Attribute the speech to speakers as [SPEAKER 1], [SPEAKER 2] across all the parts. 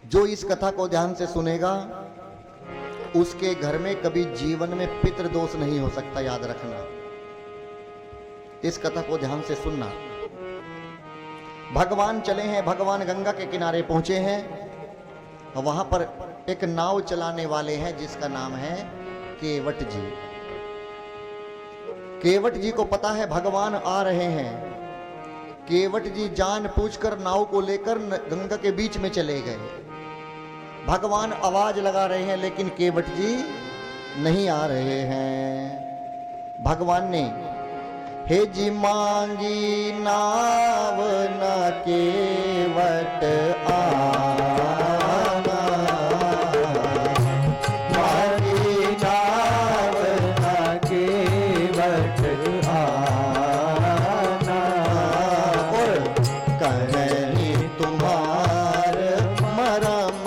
[SPEAKER 1] जो इस कथा को ध्यान से सुनेगा उसके घर में कभी जीवन में पितृदोष नहीं हो सकता, याद रखना। इस कथा को ध्यान से सुनना। भगवान चले हैं, भगवान गंगा के किनारे पहुंचे हैं। वहां पर एक नाव चलाने वाले हैं जिसका नाम है केवट जी। केवट जी को पता है भगवान आ रहे हैं। केवट जी जान पूछकर नाव को लेकर गंगा के बीच में चले गए। भगवान आवाज लगा रहे हैं लेकिन केवट जी नहीं आ रहे हैं। भगवान ने हे जी मांगी नाव न केवट आना, मांगी नाव न केवट आना, और कहीं तुम्हार मरम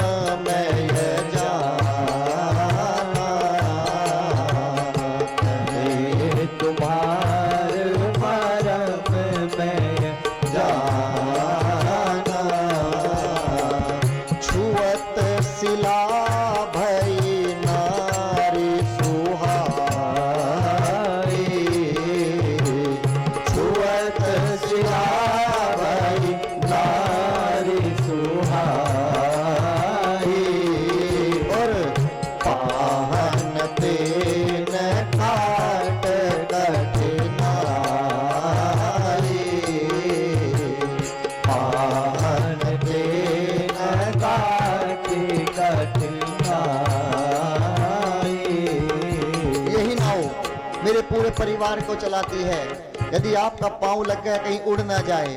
[SPEAKER 1] में जाना, कहीं तुम्हार छुअत सिला भई नारी सुहाई, छुअत सिला भई नारी सुहाई, और पाहन तेन काट कठिनाई, पाहन तेन काट कठिनाई। यही नाव मेरे पूरे परिवार को चलाती है। यदि आपका पांव लग गया कहीं उड़ ना जाए।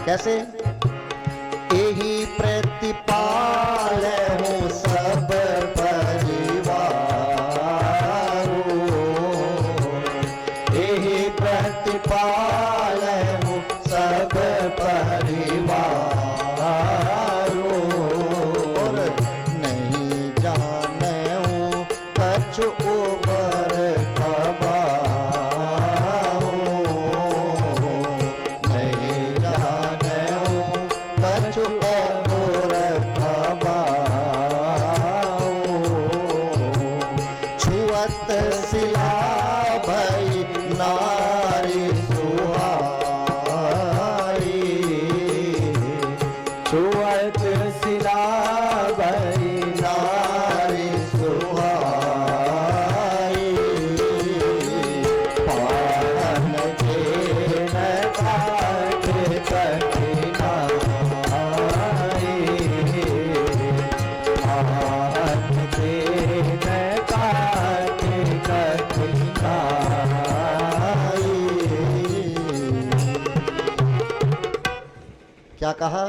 [SPEAKER 1] कैसे? यही प्रतिपाल हूँ सब परिवार, यही प्रतिपाल हूँ सब परिवार, और नहीं जाने हूँ कछु उबर खबाओ, नहीं जाने हूँ कछु उबर खबाओ, छुअत सिला भई नारी सुहाई, छुअत सिला भई नारी सुहाई, पाहन तेन काट कठिनाई, पाहन तेन काट कठिनाई। क्या कहा?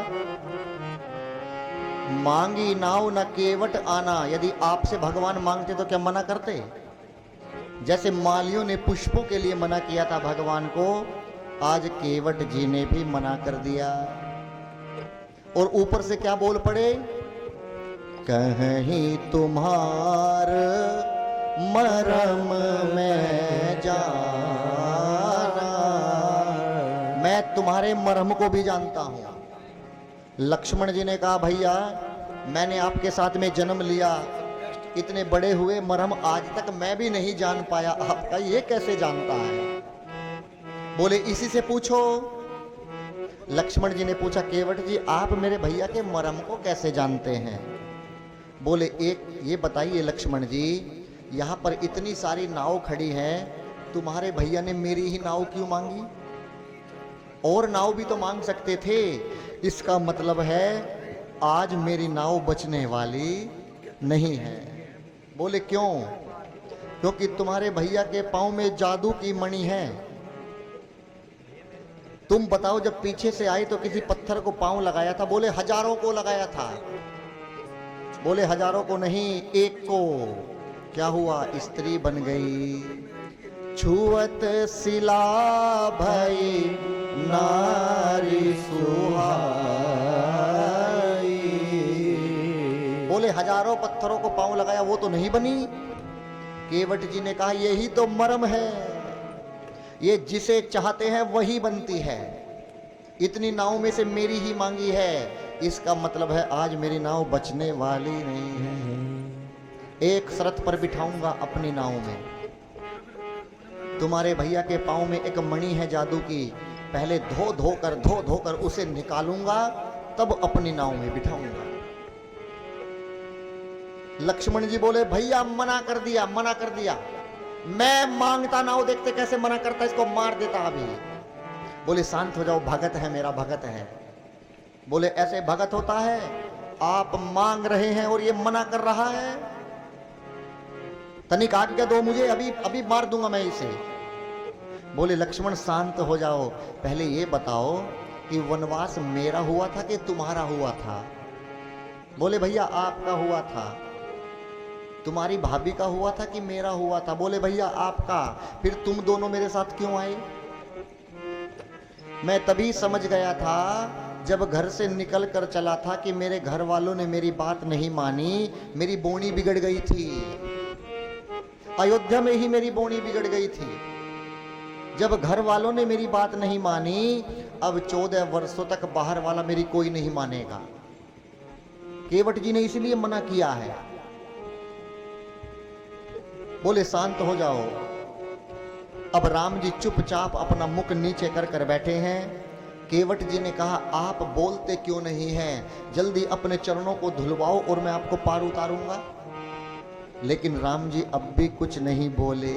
[SPEAKER 1] मांगी नाव न केवट आना। यदि आपसे भगवान मांगते तो क्या मना करते? जैसे मालियों ने पुष्पों के लिए मना किया था भगवान को, आज केवट जी ने भी मना कर दिया। और ऊपर से क्या बोल पड़े? कहीं तुम्हार मरम में जाना, मैं तुम्हारे मरम को भी जानता हूं। लक्ष्मण जी ने कहा भैया मैंने आपके साथ में जन्म लिया, इतने बड़े हुए, मरम आज तक मैं भी नहीं जान पाया, आपका ये कैसे जानता है? बोले इसी से पूछो। लक्ष्मण जी ने पूछा केवट जी आप मेरे भैया के मरम को कैसे जानते हैं? बोले एक ये बताइए लक्ष्मण जी, यहाँ पर इतनी सारी नाव खड़ी है, तुम्हारे भैया ने मेरी ही नाव क्यों मांगी? और नाव भी तो मांग सकते थे। इसका मतलब है आज मेरी नाव बचने वाली नहीं है। बोले क्यों? क्योंकि तुम्हारे भैया के पांव में जादू की मणि है। तुम बताओ जब पीछे से आई तो किसी पत्थर को पांव लगाया था? बोले हजारों को लगाया था। बोले हजारों को नहीं, एक को। क्या हुआ? स्त्री बन गई। छुअत सिला भई नारी सुहाई। बोले हजारों पत्थरों को पांव लगाया, वो तो नहीं बनी। केवट जी ने कहा यही तो मर्म है, ये जिसे चाहते हैं वही बनती है। इतनी नाव में से मेरी ही मांगी है, इसका मतलब है आज मेरी नाव बचने वाली नहीं है। एक शर्त पर बिठाऊंगा अपनी नाव में। तुम्हारे भैया के पाँव में एक मणि है जादू की, पहले धो धो कर उसे निकालूंगा, तब अपनी नाव में बिठाऊंगा। लक्ष्मण जी बोले भैया मना कर दिया, मना कर दिया। मैं मांगता नाव, देखते कैसे मना करता, इसको मार देता अभी। बोले शांत हो जाओ, भगत है मेरा, भगत है। बोले ऐसे भगत होता है? आप मांग रहे हैं और ये मना कर रहा है। तनिक आज्ञा दो मुझे, अभी अभी मार दूंगा मैं इसे। बोले लक्ष्मण शांत हो जाओ, पहले ये बताओ कि वनवास मेरा हुआ था कि तुम्हारा हुआ था? बोले भैया आपका हुआ था। तुम्हारी भाभी का हुआ था कि मेरा हुआ था? बोले भैया आपका। फिर तुम दोनों मेरे साथ क्यों आए? मैं तभी समझ गया था जब घर से निकल कर चला था कि मेरे घर वालों ने मेरी बात नहीं मानी, मेरी बोनी बिगड़ गई थी। अयोध्या में ही मेरी बोनी बिगड़ गई थी। जब घर वालों ने मेरी बात नहीं मानी, अब 14 वर्षों तक बाहर वाला मेरी कोई नहीं मानेगा। केवट जी ने इसलिए मना किया है। बोले शांत हो जाओ। अब राम जी चुपचाप अपना मुख नीचे कर बैठे हैं। केवट जी ने कहा आप बोलते क्यों नहीं हैं? जल्दी अपने चरणों को धुलवाओ और मैं आपको पार उतारूंगा। लेकिन राम जी अब भी कुछ नहीं बोले।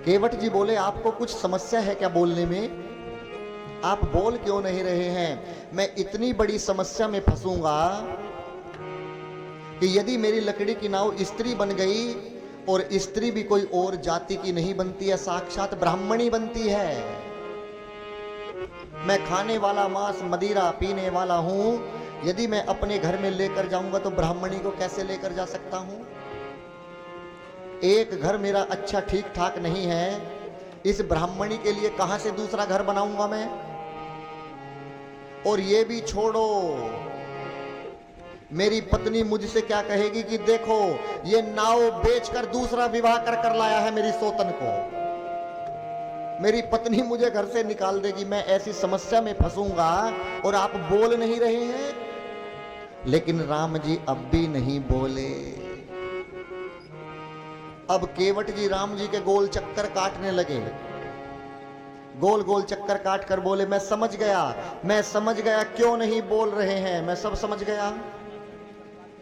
[SPEAKER 1] केवट जी बोले आपको कुछ समस्या है क्या बोलने में? आप बोल क्यों नहीं रहे हैं? मैं इतनी बड़ी समस्या में फंसूंगा कि यदि मेरी लकड़ी की नाव स्त्री बन गई, और स्त्री भी कोई और जाति की नहीं बनती है, साक्षात ब्राह्मणी बनती है। मैं खाने वाला मांस मदिरा पीने वाला हूं, यदि मैं अपने घर में लेकर जाऊंगा तो ब्राह्मणी को कैसे लेकर जा सकता हूं? एक घर मेरा अच्छा ठीक ठाक नहीं है, इस ब्राह्मणी के लिए कहां से दूसरा घर बनाऊंगा मैं? और ये भी छोड़ो, मेरी पत्नी मुझसे क्या कहेगी कि देखो ये नाव बेचकर दूसरा विवाह कर लाया है मेरी सोतन को। मेरी पत्नी मुझे घर से निकाल देगी। मैं ऐसी समस्या में फंसूंगा और आप बोल नहीं रहे हैं। लेकिन राम जी अब भी नहीं बोले। अब केवट जी राम जी के गोल चक्कर काटने लगे। गोल गोल चक्कर काट कर बोले मैं समझ गया क्यों नहीं बोल रहे हैं, मैं सब समझ गया।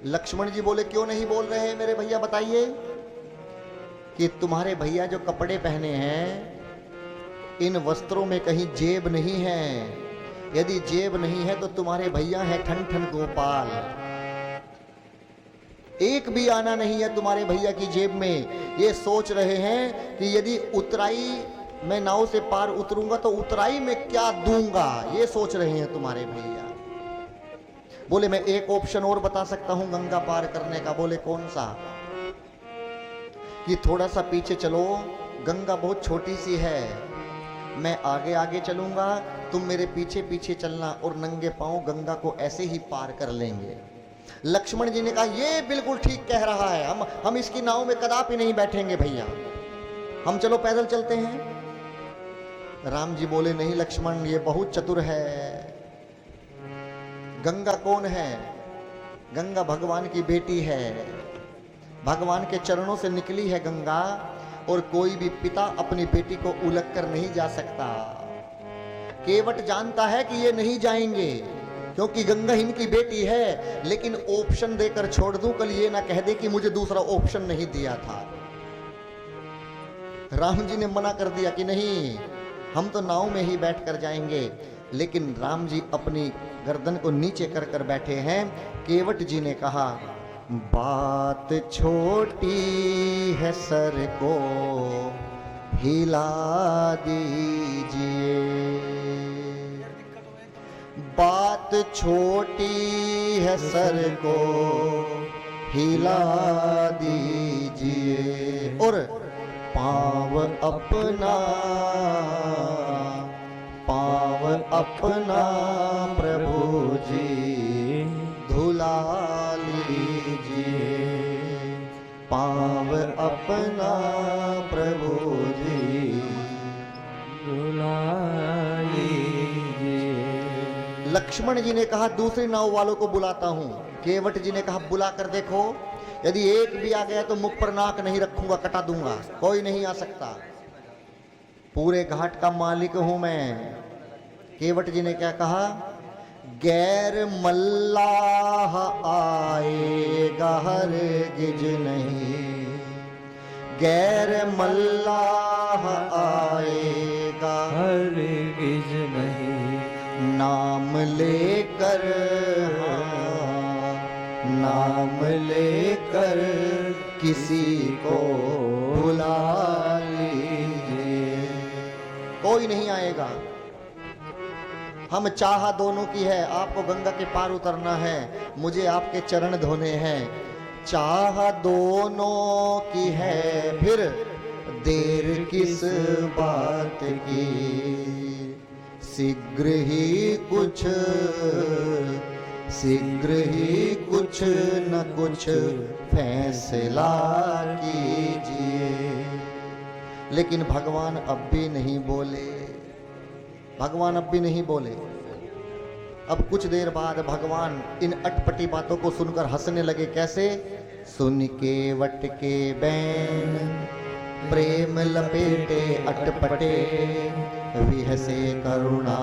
[SPEAKER 1] लक्ष्मण जी बोले क्यों नहीं बोल रहे हैं मेरे भैया, बताइए। कि तुम्हारे भैया जो कपड़े पहने हैं, इन वस्त्रों में कहीं जेब नहीं है। यदि जेब नहीं है तो तुम्हारे भैया हैं ठन ठन गोपाल। एक भी आना नहीं है तुम्हारे भैया की जेब में। ये सोच रहे हैं कि यदि उतराई, मैं नाव से पार उतरूंगा तो उतराई में क्या दूंगा, ये सोच रहे हैं तुम्हारे भैया। बोले मैं एक ऑप्शन और बता सकता हूं गंगा पार करने का। बोले कौन सा? कि थोड़ा सा पीछे चलो, गंगा बहुत छोटी सी है, मैं आगे आगे चलूंगा, तुम मेरे पीछे पीछे चलना और नंगे पांव गंगा को ऐसे ही पार कर लेंगे। लक्ष्मण जी ने कहा ये बिल्कुल ठीक कह रहा है, हम इसकी नाव में कदापि नहीं बैठेंगे भैया, हम चलो पैदल चलते हैं। राम जी बोले नहीं लक्ष्मण, ये बहुत चतुर है। गंगा कौन है? गंगा भगवान की बेटी है, भगवान के चरणों से निकली है गंगा, और कोई भी पिता अपनी बेटी को उलट कर नहीं जा सकता। केवट जानता है कि ये नहीं जाएंगे क्योंकि गंगा इनकी बेटी है, लेकिन ऑप्शन देकर छोड़ दूं, कल ये ना कह दे कि मुझे दूसरा ऑप्शन नहीं दिया था। राम जी ने मना कर दिया कि नहीं, हम तो नाव में ही बैठकर जाएंगे। लेकिन राम जी अपनी गर्दन को नीचे कर बैठे हैं। केवट जी ने कहा बात छोटी है, सर को हिला दीजिए। बात छोटी है, सर को हिला दीजिए, और पाँव अपना प्रभु जी धुला लीजिए। पाँव अपना प्रभु जी धुला लीजिए। लक्ष्मण जी ने कहा दूसरी नाव वालों को बुलाता हूं। केवट जी ने कहा बुला कर देखो, यदि एक भी आ गया तो मुख पर नाक नहीं रखूंगा, कटा दूंगा, कोई नहीं आ सकता, पूरे घाट का मालिक हूं मैं। केवट जी ने क्या कहा, गैर मल्लाह आएगा हरगिज नहीं, गैर मल्लाह आएगा
[SPEAKER 2] हरगिज नहीं,
[SPEAKER 1] नाम लेकर, हाँ, नाम लेकर किसी को बुला लीजिए, कोई नहीं आएगा। हम चाह दोनों की है, आपको गंगा के पार उतरना है, मुझे आपके चरण धोने हैं। चाह दोनों की है, फिर देर किस बात की, शीघ्र ही कुछ न कुछ फैसला कीजिए। लेकिन भगवान अब भी नहीं बोले, भगवान अब भी नहीं बोले। अब कुछ देर बाद भगवान इन अटपटी बातों को सुनकर हंसने लगे। कैसे? सुन के वट के बैन प्रेम लपेटे अटपटे, विहसे करुणा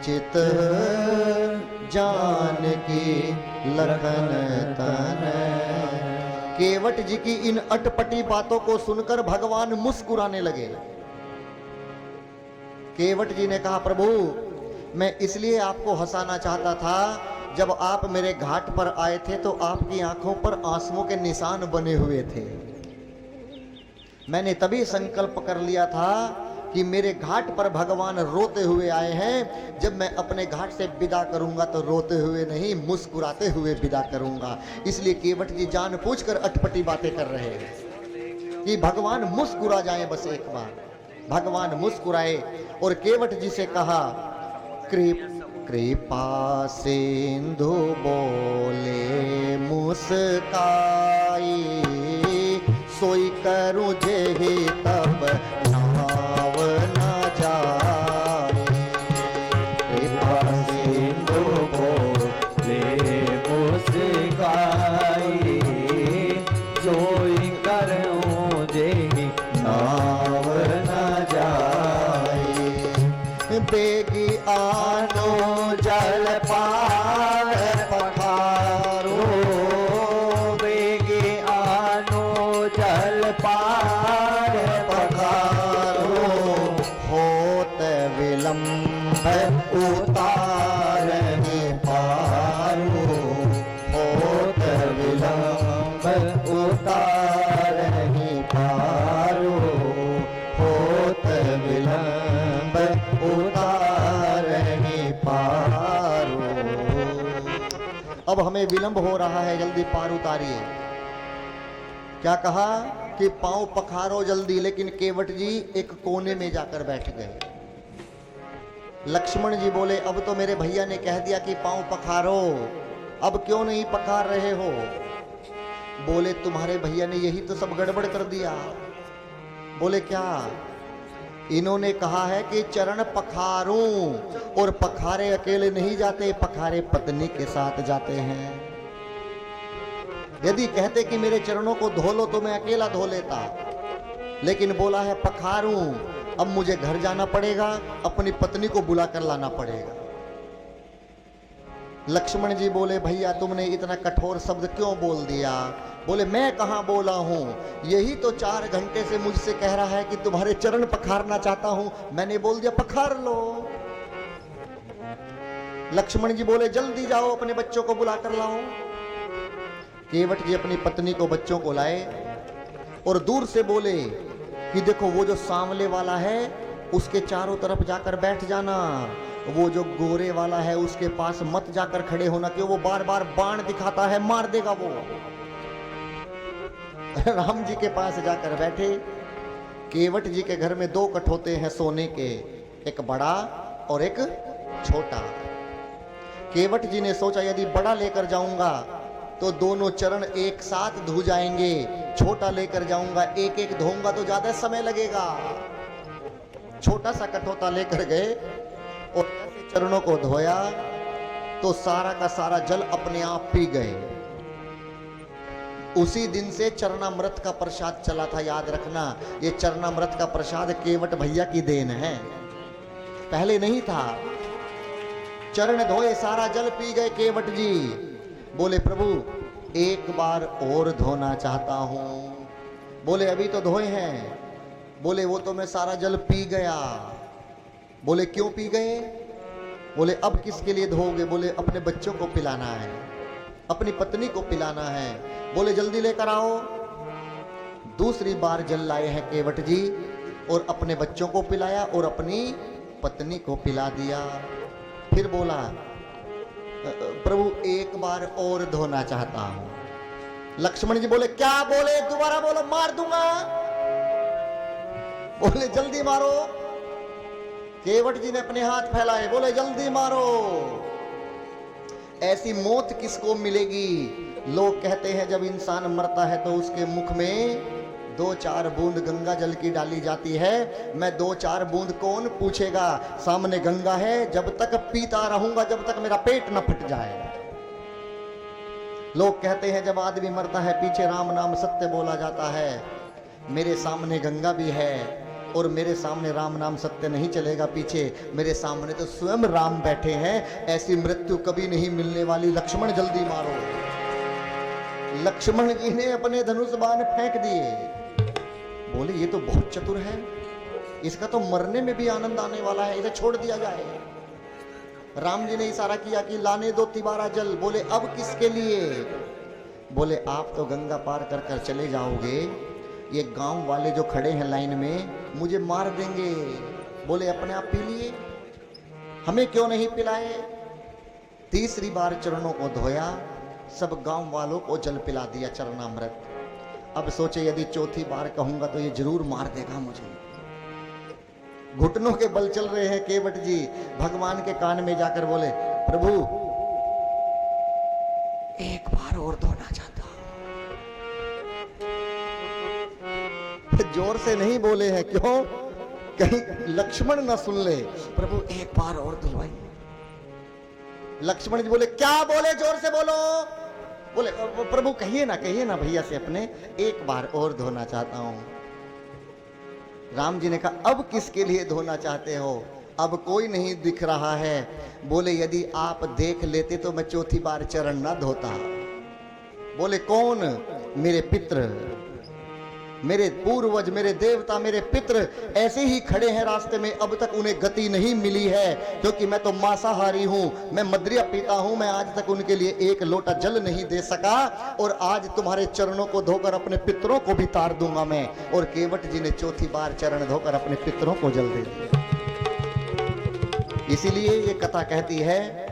[SPEAKER 1] चित जान की लखन तन। केवट जी की इन अटपटी बातों को सुनकर भगवान मुस्कुराने लगे। केवट जी ने कहा, प्रभु मैं इसलिए आपको हंसाना चाहता था, जब आप मेरे घाट पर आए थे तो आपकी आंखों पर आंसुओं के निशान बने हुए थे। मैंने तभी संकल्प कर लिया था कि मेरे घाट पर भगवान रोते हुए आए हैं, जब मैं अपने घाट से विदा करूंगा तो रोते हुए नहीं, मुस्कुराते हुए विदा करूंगा। इसलिए केवट जी जानबूझकर अटपटी बातें कर रहे हैं कि भगवान मुस्कुरा जाएं बस एक बार। भगवान मुस्कुराए और केवट जी से कहा, कृपा सिंधु बोले मुस्काई, सोई करूं जेहि तब नाव न जाए।
[SPEAKER 2] कृपा सिंधु बोले मुस्काई, सोई करूं जेहि नाव न जाए।
[SPEAKER 1] बेगी आनो जल पार पखारो,
[SPEAKER 2] बेगी आनो जल पार
[SPEAKER 1] पखारो, होत विलंब उतारने पारो, होत विलंब उतारने पारो, होत विलंब उतारने पारो। अब हमें विलंब हो रहा है, जल्दी पार उतारिए। क्या कहा कि पांव पखारो जल्दी, लेकिन केवट जी एक कोने में जाकर बैठ गए। लक्ष्मण जी बोले, अब तो मेरे भैया ने कह दिया कि पांव पखारो, अब क्यों नहीं पखार रहे हो? बोले, तुम्हारे भैया ने यही तो सब गड़बड़ कर दिया। बोले, क्या? इन्होंने कहा है कि चरण पखारूं, और पखारे अकेले नहीं जाते, पखारे पत्नी के साथ जाते हैं। यदि कहते कि मेरे चरणों को धो लो तो मैं अकेला धो लेता, लेकिन बोला है पखारूं, अब मुझे घर जाना पड़ेगा, अपनी पत्नी को बुला कर लाना पड़ेगा। लक्ष्मण जी बोले, भैया तुमने इतना कठोर शब्द क्यों बोल दिया? बोले, मैं कहां बोला हूं, यही तो 4 घंटे से मुझसे कह रहा है कि तुम्हारे चरण पखारना चाहता हूं, मैंने बोल दिया पखार लो। लक्ष्मण जी बोले, जल्दी जाओ, अपने बच्चों को बुला कर लाओ। केवट जी अपनी पत्नी को, बच्चों को लाए और दूर से बोले कि देखो वो जो सांवले वाला है उसके चारों तरफ जाकर बैठ जाना, वो जो गोरे वाला है उसके पास मत जाकर खड़े होना, क्यों वो बार बार बाण दिखाता है, मार देगा वो। राम जी के पास जाकर बैठे। केवट जी के घर में 2 कठोते हैं सोने के, एक बड़ा और एक छोटा। केवट जी ने सोचा यदि बड़ा लेकर जाऊंगा तो दोनों चरण एक साथ धो जाएंगे, छोटा लेकर जाऊंगा एक एक धोऊंगा तो ज्यादा समय लगेगा। छोटा सा कठोता लेकर गए और चरणों को धोया तो सारा का सारा जल अपने आप पी गए। उसी दिन से चरणामृत का प्रसाद चला था। याद रखना, ये चरणामृत का प्रसाद केवट भैया की देन है, पहले नहीं था। चरण धोए, सारा जल पी गए केवट जी। बोले प्रभु एक बार और धोना चाहता हूं। बोले अभी तो धोए हैं। बोले वो तो मैं सारा जल पी गया। बोले क्यों पी गए? बोले अब किसके लिए धोगे? बोले अपने बच्चों को पिलाना है, अपनी पत्नी को पिलाना है। बोले जल्दी लेकर आओ। दूसरी बार जल लाए हैं केवट जी और अपने बच्चों को पिलाया और अपनी पत्नी को पिला दिया। फिर बोला प्रभु एक बार और धोना चाहता हूं। लक्ष्मण जी बोले क्या? बोले दोबारा बोलो, मार दूंगा। बोले जल्दी मारो। केवट जी ने अपने हाथ फैलाए, बोले जल्दी मारो। ऐसी मौत किसको मिलेगी? लोग कहते हैं जब इंसान मरता है तो उसके मुख में 2-4 बूंद गंगा जल की डाली जाती है। मैं 2-4 बूंद कौन पूछेगा? सामने गंगा है, जब तक पीता रहूंगा जब तक मेरा पेट न फट जाए। लोग कहते हैं जब आदमी मरता है पीछे राम नाम सत्य बोला जाता है। मेरे सामने गंगा भी है और मेरे सामने राम नाम सत्य नहीं चलेगा पीछे। मेरे सामने तो स्वयं राम बैठे हैं। ऐसी मृत्यु कभी नहीं मिलने वाली। लक्ष्मण जल्दी मारो। लक्ष्मण जी ने अपने धनुष बाण फेंक दिए। बोले ये तो बहुत चतुर है, इसका तो मरने में भी आनंद आने वाला है, इसे छोड़ दिया जाए। राम जी ने इशारा किया कि लाने दो तिबारा जल। बोले अब किसके लिए? बोले आप तो गंगा पार कर कर चले जाओगे, ये गांव वाले जो खड़े हैं लाइन में मुझे मार देंगे। बोले अपने आप पी लिए, हमें क्यों नहीं पिलाए? तीसरी बार चरणों को धोया, सब गांव वालों को जल पिला दिया चरणामृत। अब सोचे यदि चौथी बार कहूंगा तो ये जरूर मार देगा मुझे। घुटनों के बल चल रहे हैं केवट जी। भगवान के कान में जाकर बोले प्रभु एक बार और धोना चाहता हूं। जोर से नहीं बोले हैं, क्यों? कहीं लक्ष्मण ना सुन ले। प्रभु एक बार और धुलवाइए। लक्ष्मण जी बोले क्या? बोले जोर से बोलो। बोले प्रभु कहिए ना भैया से अपने, एक बार और धोना चाहता हूं। राम जी ने कहा अब किसके लिए धोना चाहते हो? अब कोई नहीं दिख रहा है। बोले यदि आप देख लेते तो मैं चौथी बार चरण ना धोता। बोले कौन? मेरे पित्र, मेरे पूर्वज, मेरे देवता, मेरे पित्र ऐसे ही खड़े हैं रास्ते में। अब तक उन्हें गति नहीं मिली है क्योंकि मैं तो मांसाहारी हूं, मैं मदिरा पीता हूं। मैं आज तक उनके लिए एक लोटा जल नहीं दे सका और आज तुम्हारे चरणों को धोकर अपने पितरों को भी तार दूंगा मैं। और केवट जी ने चौथी बार चरण धोकर अपने पितरों को जल दे दिया। इसीलिए ये कथा कहती है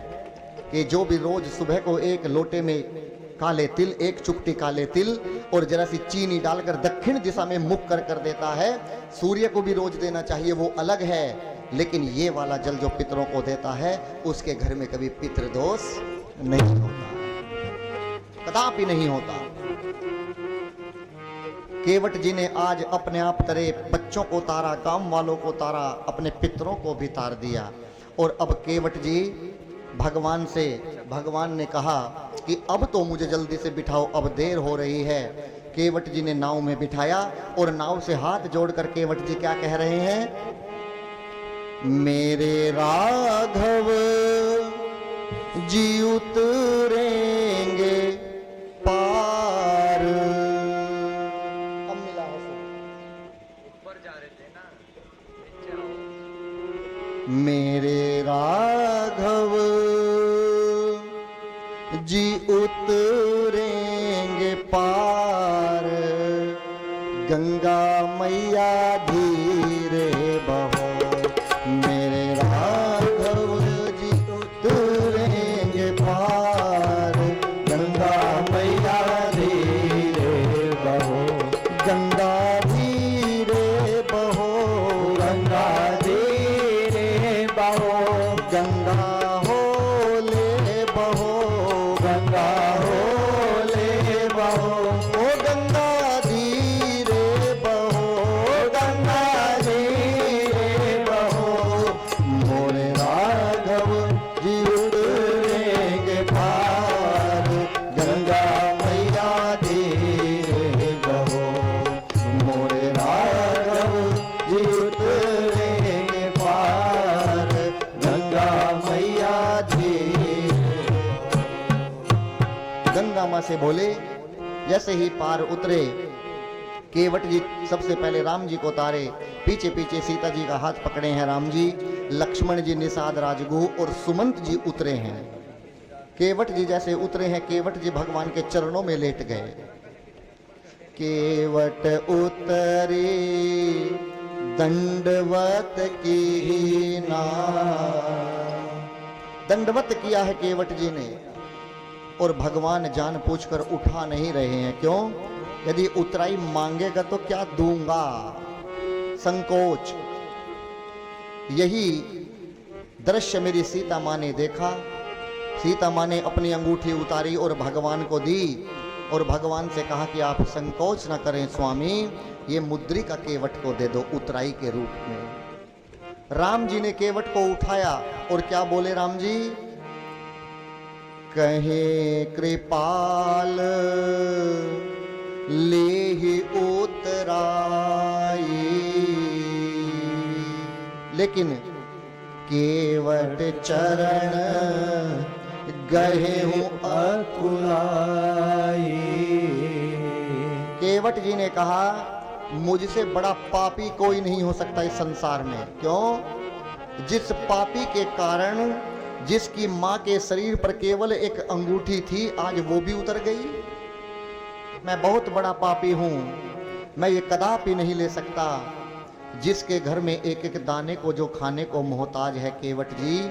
[SPEAKER 1] कि जो भी रोज सुबह को एक लोटे में काले तिल, एक चुटकी काले तिल और जरा सी चीनी डालकर दक्षिण दिशा में मुख कर देता है, सूर्य को भी रोज देना चाहिए, वो अलग है। लेकिन ये वाला जल जो पितरों को देता है उसके घर में कभी पितृदोष नहीं होता, कदापि नहीं होता। केवट जी ने आज अपने आप तरे, बच्चों को तारा, गांव वालों को तारा, अपने पितरों को भी तार दिया। और अब केवट जी भगवान से, भगवान ने कहा कि अब तो मुझे जल्दी से बिठाओ, अब देर हो रही है। केवट जी ने नाव में बिठाया और नाव से हाथ जोड़कर केवट जी क्या कह रहे हैं? मेरे राघव जी उतरेंगे पार। अब मिला है ऊपर जा रहे थे ना, मेरे राघव जी उतरेंगे पार, गंगा मैया धीरे बहो। मेरे राघव जी उतरेंगे पार, गंगा मैया धीरे बहो। गंगा धीरे बहो, गंगा धीरे बहो, गंगा होले बहो, गंगा होले बहो। ओ गंगा धीरे बहो, गंगा धीरे बहो। मोरे राघव से बोले। जैसे ही पार उतरे, केवट जी सबसे पहले राम जी को उतारे, पीछे पीछे सीता जी का हाथ पकड़े हैं राम जी, लक्ष्मण जी, निषाद राजगुह और सुमंत जी उतरे हैं। केवट जी जैसे उतरे हैं, केवट जी भगवान के चरणों में लेट गए। केवट उतरे दंडवत की ना, दंडवत किया है केवट जी ने, और भगवान जान पूछकर उठा नहीं रहे हैं। क्यों? यदि उतराई मांगेगा तो क्या दूंगा, संकोच। यही दृश्य मेरी सीता माँ ने देखा। सीता माँ ने अपनी अंगूठी उतारी और भगवान को दी, और भगवान से कहा कि आप संकोच न करें स्वामी, ये मुद्रिका केवट को दे दो उतराई के रूप में। राम जी ने केवट को उठाया और क्या बोले राम जी? कहे कृपाल ले उतराई, लेकिन केवट चरण गए हूं अकुलाई। केवट जी ने कहा मुझसे बड़ा पापी कोई नहीं हो सकता इस संसार में। क्यों? जिस पापी के कारण जिसकी मां के शरीर पर केवल एक अंगूठी थी, आज वो भी उतर गई। मैं बहुत बड़ा पापी हूं, मैं ये कदापि नहीं ले सकता। जिसके घर में एक एक दाने को जो खाने को मोहताज है केवट जी,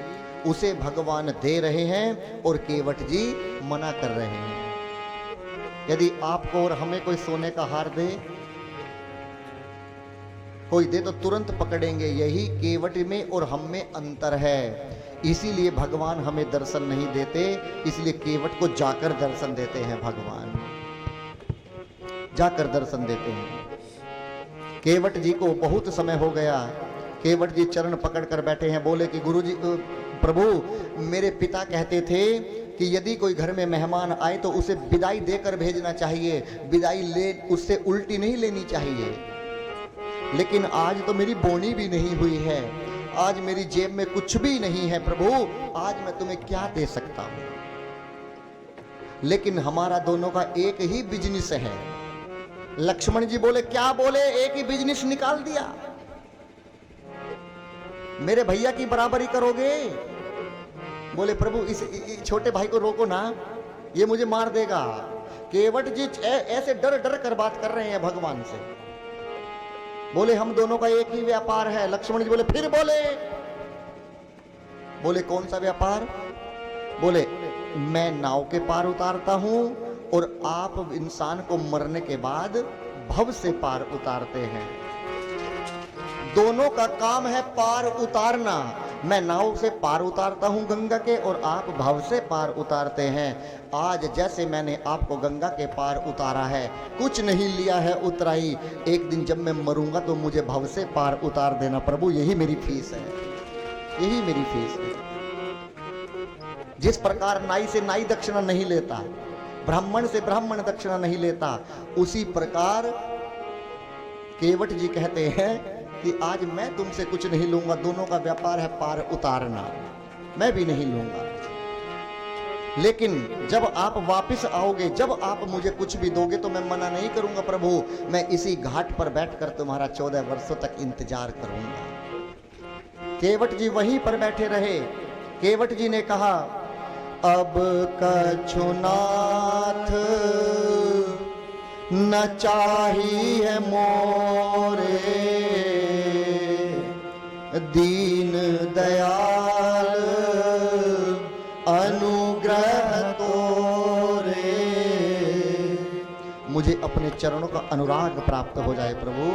[SPEAKER 1] उसे भगवान दे रहे हैं और केवट जी मना कर रहे हैं। यदि आपको और हमें कोई सोने का हार दे, कोई दे तो तुरंत पकड़ेंगे। यही केवट में और हम में अंतर है। इसीलिए भगवान हमें दर्शन नहीं देते, इसलिए केवट को जाकर दर्शन देते हैं। भगवान जाकर दर्शन देते हैं। केवट जी को बहुत समय हो गया, केवट जी चरण पकड़कर बैठे हैं। बोले कि गुरु जी, प्रभु मेरे पिता कहते थे कि यदि कोई घर में मेहमान आए तो उसे विदाई देकर भेजना चाहिए, विदाई ले उससे उल्टी नहीं लेनी चाहिए। लेकिन आज तो मेरी बोनी भी नहीं हुई है, आज मेरी जेब में कुछ भी नहीं है प्रभु, आज मैं तुम्हें क्या दे सकता हूं। लेकिन हमारा दोनों का एक ही बिजनेस है। लक्ष्मण जी बोले, क्या बोले? एक ही बिजनेस निकाल दिया, मेरे भैया की बराबरी करोगे? बोले प्रभु इस छोटे भाई को रोको ना, ये मुझे मार देगा। केवट जी ऐसे डर डर कर बात कर रहे हैं भगवान से। बोले हम दोनों का एक ही व्यापार है। लक्ष्मण जी बोले, फिर बोले कौन सा व्यापार? बोले मैं नाव के पार उतारता हूं और आप इंसान को मरने के बाद भव से पार उतारते हैं। दोनों का काम है पार उतारना। मैं नाव से पार उतारता हूं गंगा के, और आप भव से पार उतारते हैं। आज जैसे मैंने आपको गंगा के पार उतारा है, कुछ नहीं लिया है उतराई, एक दिन जब मैं मरूंगा तो मुझे भव से पार उतार देना प्रभु, यही मेरी फीस है, यही मेरी फीस है। जिस प्रकार नाई से नाई दक्षिणा नहीं लेता, ब्राह्मण से ब्राह्मण दक्षिणा नहीं लेता, उसी प्रकार केवट जी कहते हैं कि आज मैं तुमसे कुछ नहीं लूंगा, दोनों का व्यापार है पार उतारना, मैं भी नहीं लूंगा। लेकिन जब आप वापस आओगे, जब आप मुझे कुछ भी दोगे तो मैं मना नहीं करूंगा प्रभु, मैं इसी घाट पर बैठकर तुम्हारा 14 वर्षों तक इंतजार करूंगा। केवट जी वहीं पर बैठे रहे। केवट जी ने कहा, अब कछुनाथ न चाहिए मोरे, दीन दयाल अनुग्रह तोरे। मुझे अपने चरणों का अनुराग प्राप्त हो जाए प्रभु।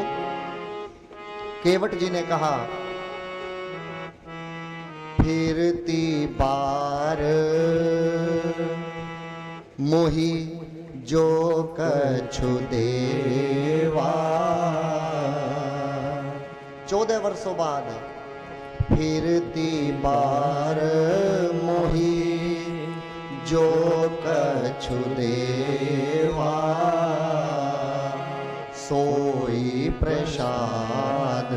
[SPEAKER 1] केवट जी ने कहा, फिरती बार मोही जो कछु देवा। 14 वर्षों बाद फिरती बार मोही जो कछु देवा, सोई प्रसाद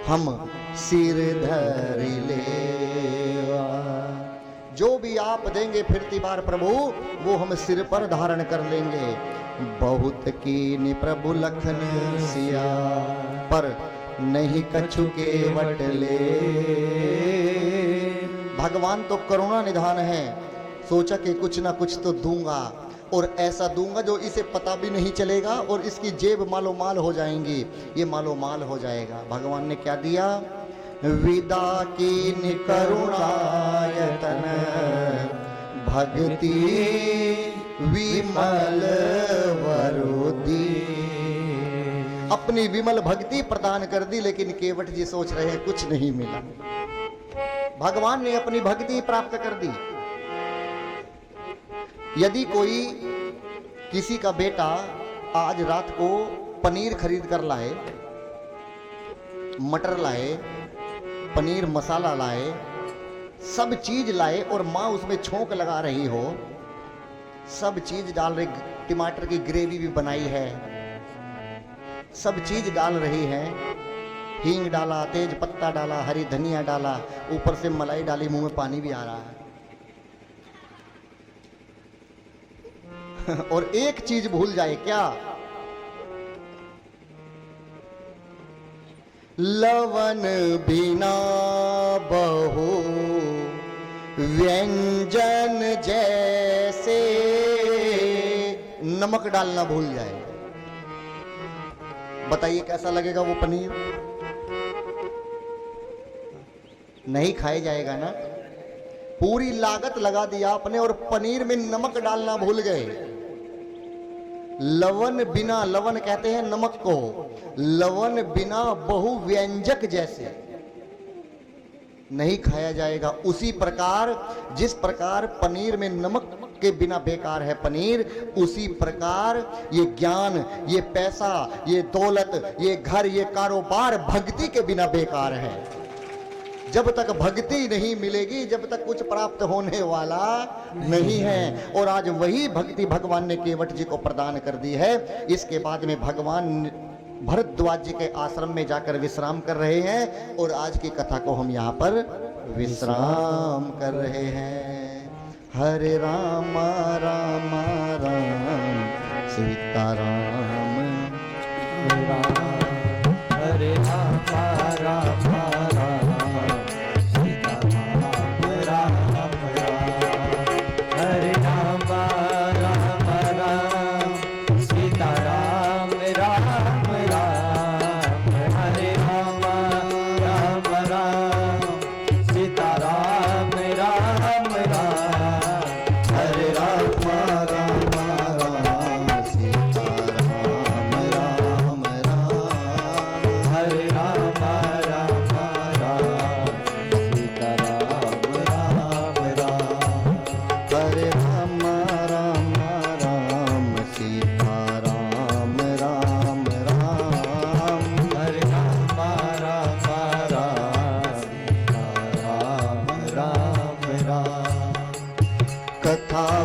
[SPEAKER 1] हम सिर धरि लेवा। जो भी आप देंगे फिरती बार प्रभु वो हम सिर पर धारण कर लेंगे। बहुत कीन प्रभु लखन सिया पर नहीं कछु के वटले। भगवान तो करुणा निधान है, सोचा कि कुछ ना कुछ तो दूंगा और ऐसा दूंगा जो इसे पता भी नहीं चलेगा और इसकी जेब मालो माल हो जाएंगी, ये मालो माल हो जाएगा। भगवान ने क्या दिया? विदा की करुणायतन भक्ति विमल वरुदी। अपनी विमल भक्ति प्रदान कर दी, लेकिन केवट जी सोच रहे हैं कुछ नहीं मिला। भगवान ने अपनी भक्ति प्राप्त कर दी। यदि कोई किसी का बेटा आज रात को पनीर खरीद कर लाए, मटर लाए, पनीर मसाला लाए, सब चीज लाए और माँ उसमें छोंक लगा रही हो, सब चीज डाल रही, टमाटर की ग्रेवी भी बनाई है, सब चीज डाल रही है, हींग डाला, तेज पत्ता डाला, हरी धनिया डाला, ऊपर से मलाई डाली, मुंह में पानी भी आ रहा है। और एक चीज भूल जाए, क्या? लवन बिना बहु व्यंजन जैसे, नमक डालना भूल जाए। बताइए कैसा लगेगा वो पनीर? नहीं खाया जाएगा ना। पूरी लागत लगा दिया आपने और पनीर में नमक डालना भूल गए। लवन बिना, लवन कहते हैं नमक को, लवन बिना बहु व्यंजक जैसे नहीं खाया जाएगा। उसी प्रकार जिस प्रकार पनीर में नमक के बिना बेकार है पनीर, उसी प्रकार ये ज्ञान, ये पैसा, ये दौलत, ये घर, ये कारोबार भक्ति के बिना बेकार है। जब तक भक्ति नहीं मिलेगी, जब तक कुछ प्राप्त होने वाला नहीं है। और आज वही भक्ति भगवान ने केवट जी को प्रदान कर दी है। इसके बाद में भगवान भरद्वाज जी के आश्रम में जाकर विश्राम कर रहे हैं और आज की कथा को हम यहाँ पर विश्राम कर रहे हैं। हरे राम राम राम सीता राम
[SPEAKER 2] राम, हरे राम राम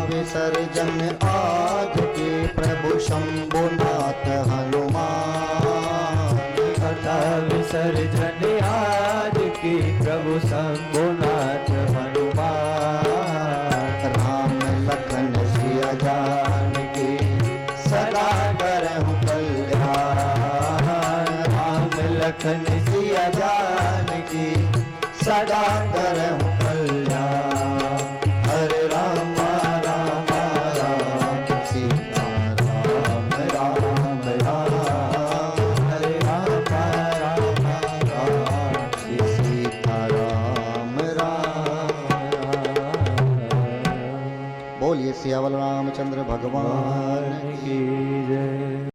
[SPEAKER 1] विसर्जन आज के प्रभु शंभुनाथ हनुमान।
[SPEAKER 2] कथा विसर्जन आज की प्रभु शंभुनाथ हनुमान।
[SPEAKER 1] राम लखन सिया जानकी सदा करहु कल्याण।
[SPEAKER 2] राम लखन सिया जानकी सदा करहु कल्याण।
[SPEAKER 1] हरे राम राम राम सीता राम राम राम।
[SPEAKER 2] हरे राम राम राम
[SPEAKER 1] सीता राम राम। बोलिए सियावल रामचंद्र भगवान की।